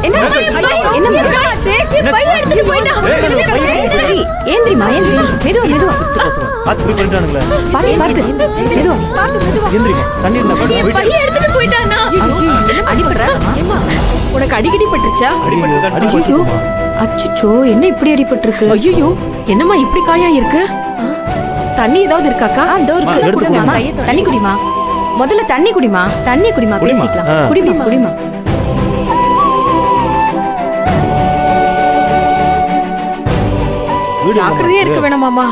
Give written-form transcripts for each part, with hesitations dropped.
என்னாச்சு? என்ன பைய எடுத்துட்டு போயிட்டான். சரி, ஏந்திரிமா, ஏந்திரி. மெதுவா மெதுவா. பாத்து போய் பண்ணிட்டானுங்களே. பாத்து மெதுவா. ஏந்திரிங்க. தண்ணி இருந்தா போய். பைய எடுத்துட்டு போயிட்டானா? அடிபடுறா? ஏமா உனக்கு அடிக்கடி பட்டுருச்சா? அடிபட்டு. அச்சச்சோ, என்ன இப்படி அடிபட்டிருக்கு? ஐயோ என்னம்மா இப்படி காயா இருக்கு? தண்ணி ஏதாவது இருக்காக்கா? எடுத்து குடிமா. தண்ணி குடிமா. முதல்ல தண்ணி குடிமா. தண்ணி குடிமா, பேசிக்கலாம். குடிமா குடிமா. ஜாக்கிரதையா இருக்க வேணாமாமா.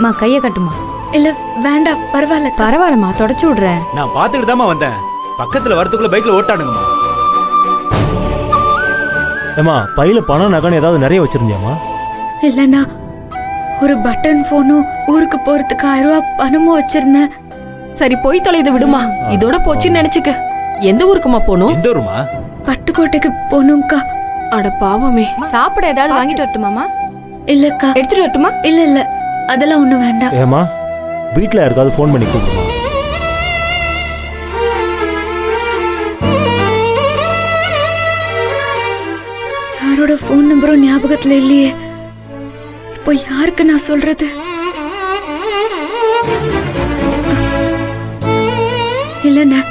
மா, கைய கட்டுமா. இல்ல வேண்டாம், பரவாயில்ல. பரவாயில்லம்மா, தொடச்சு விடுறேன். நான் பாத்துக்கிட்டு தாமா வந்தேன். பக்கத்துல வரதுக்குள்ள பைக்ல ஓட்டானுங்கம்மா. ஏமா, பையில பணம் நகன்னு ஏதாவது நிறைய வச்சிருந்தியாமா? இல்லண்ணா, ஒரு பட்டன் போனும் ஊருக்கு போறதுக்கு 1000 ரூபாய் பணமும் வச்சிருந்தேன். சரி போய் தொலைது விடுமா. இதோட போச்சுன்னு நினைச்சுக்க. எந்த ஊருக்குமா போகணும்? எந்த ஊருமா? பட்டுக்கோட்டைக்கு போகணும்க்கா. அட பாவமே. சாப்பிட ஏதாவது வாங்கிட்டு வரட்டுமாமா? இல்லக்கா. எடுத்துட்டு வரட்டுமா? இல்ல இல்ல, அதெல்லாம் ஒண்ணும் வேண்டாம். ஏமா, வீட்டுல யாருக்காவது ஃபோன் பண்ணி கூப்பிடுமா? யாரோட போன் நம்பரும் ஞாபகத்துல இல்லையே. இப்போ யாருக்கு நான் சொல்றது? இல்லண்ணா.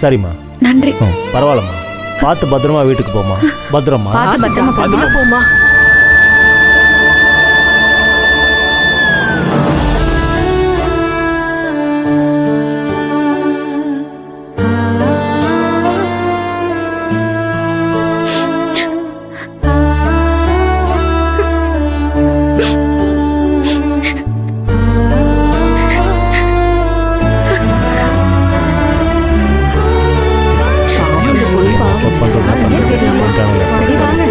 சரிம்மா. நன்றி. பரவாயில்லம்மா. பார்த்து பத்திரமா வீட்டுக்கு போமா. பத்திரமா. பார்த்து பத்திரமா அதுல போமா. சரி, வாங்க.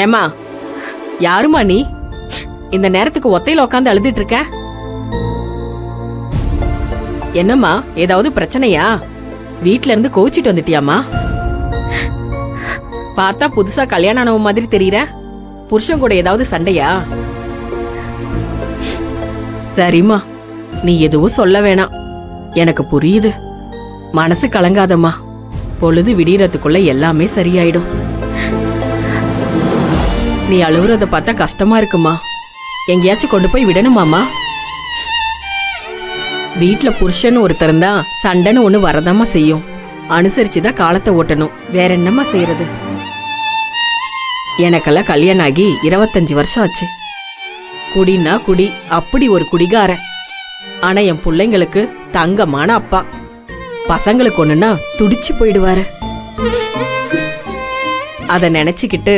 ஏமா, யாருமா நீ? இந்த நேரத்துக்கு ஒத்தையில உட்காந்து அழுதுட்டு இருக்க? என்னம்மா, ஏதாவது பிரச்சனையா? வீட்ல இருந்து கோச்சிட்டு வந்துட்டியாமா? பார்த்தா புதுசா கல்யாணம் ஆனவ மாதிரி தெரியற. புருஷன் கூட ஏதாவது சண்டையா? சரிம்மா, நீ எதுவும் சொல்ல வேணாம். எனக்கு புரியுது. மனசு கலங்காதம்மா. பொழுது விடியறதுக்குள்ள எல்லாமே சரியாயிடும். நீ அழுவுறத பார்த்தா கஷ்டமா இருக்குமா. எங்கேயாச்சும் கொண்டு போய் விடணுமாமா? வீட்டுல புருஷன் ஒருத்தர் தான் சண்டைன்னு ஒண்ணு வரதாமா செய்யும். அனுசரிச்சுதான் காலத்தை ஓட்டணும். வேற என்னமா செய்யறது? எனக்கெல்லாம் கல்யாணம் ஆகி 25 வருஷம் ஆச்சு. குடினா குடி, அப்படி ஒரு குடிகாரன். ஆனா என் பிள்ளைங்களுக்கு தங்கமான அப்பா. பசங்களுக்கு ஒண்ணுன்னா துடிச்சு போயிடுவாரு. அத நினைச்சுக்கிட்டு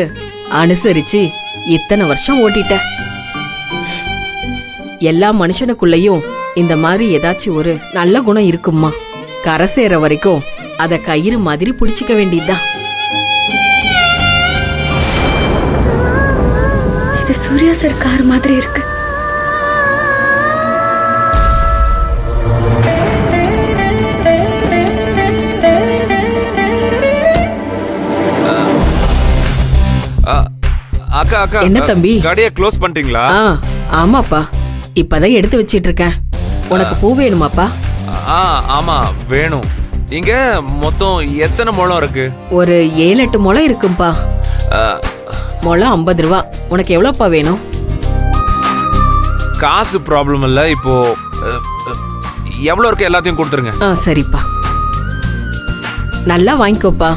அனுசரிச்சு இத்தனை வருஷம் ஓட்டிட்ட. எல்லா மனுஷனுக்குள்ளயும் இந்த மாதிரி ஏதாச்சும் ஒரு நல்ல குணம் இருக்குமா. கரை சேர வரைக்கும் அத கயிறு மாதிரி புடிச்சுக்க வேண்டியதுதான். இது சூர்யா சார் கார் மாதிரி இருக்கு. அக்கா அக்கா, என்ன தம்பி? கடையை க்ளோஸ் பண்ணிட்டீங்களா? ஆமாப்பா, இப்பதான் எடுத்து வச்சிட்டு இருக்கேன். உனக்கு பூ வேணுமாப்பா? ஆமா வேணும். இங்க மொத்தம் எத்தனை முழம் இருக்கு? ஒரு 7-8 முழம் இருக்கும்பா. முழம் 50 ரூபா. உனக்கு எவ்வளவுப்பா வேணும்? காசு ப்ராப்ளம் இல்ல. இப்போ எவ்வளவு இருக்கு எல்லாத்தையும் கொடுத்துருங்க. சரிப்பா, நல்லா வாங்கிக்கோப்பா.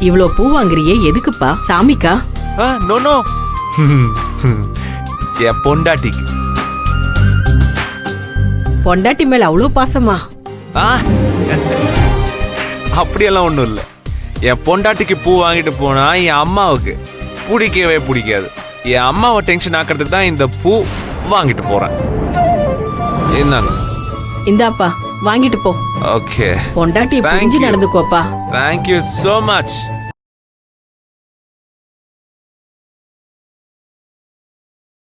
இவ்வளோ பூ வாங்குறியே எதுக்குப்பா? சாமிக்கா? நோ நோ, என் பொண்டாட்டிக்கு. பொண்டாட்டி மேல அவ்வளவு பாசமா? ஆ அப்படியெல்லாம் ஒண்ணும் இல்ல. என் பொண்டாட்டிக்கு பூ வாங்கிட்டு போனா என் அம்மாவுக்கு பிடிக்கவே பிடிக்காது. என் அம்மாவை டென்ஷன் ஆக்கிறதுக்கு தான் இந்த பூ வாங்கிட்டு போறேன். என்னங்க? இந்தாப்பா வாங்கிட்டு போ. ஓகே. பொண்டாட்டி Thank புரிஞ்சு you. நடந்துக்கோப்பா. Thank you so much.